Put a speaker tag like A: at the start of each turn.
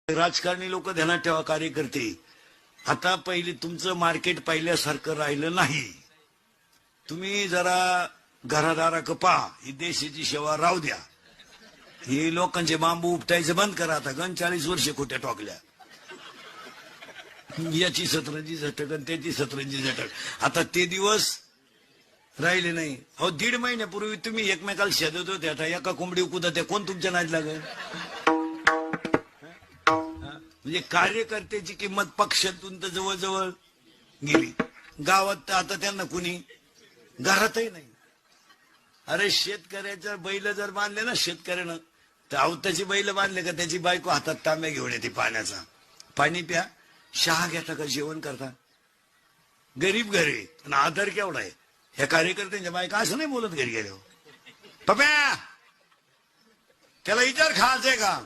A: राजकारणी लोक ध्यानात ठेवा, कार्यकर्ते, आता पहिले तुमचं मार्केट पहिल्यासारखं राहिलं नाही. तुम्ही जरा घरादारा कपा, ही देशाची सेवा राहू द्या. हे लोकांचे बांबू उपटायचं बंद करा. आता 40 वर्ष खोट्या टोकल्या, याची सतरंजी झटक आणि त्याची सतरंजी झटक. आता ते दिवस राहिले नाही. अहो 1.5 महिन्यापूर्वी तुम्ही एकमेकाला शेदत होते, आता एका कोंबडी कुदत, कोण तुमच्या नाद लागेल? म्हणजे कार्यकर्त्याची किंमत पक्षातून तर जवळजवळ गेली. गावात तर आता त्यांना कुणी घरातही नाही. अरे शेतकऱ्याच्या बैल जर बांधले ना शेतकऱ्यानं, तर अवताची बैल बांधले का त्याची बायको हातात तांब्या घेऊन येते पाण्याचा. पाणी प्या, चहा घेता का जेवण करता. गरीब घरी आणि आधार केवढा आहे. ह्या कार्यकर्त्यांच्या बायका असं नाही बोलत घरी गेल्यावर, पप्या त्याला विचार खायचंय का.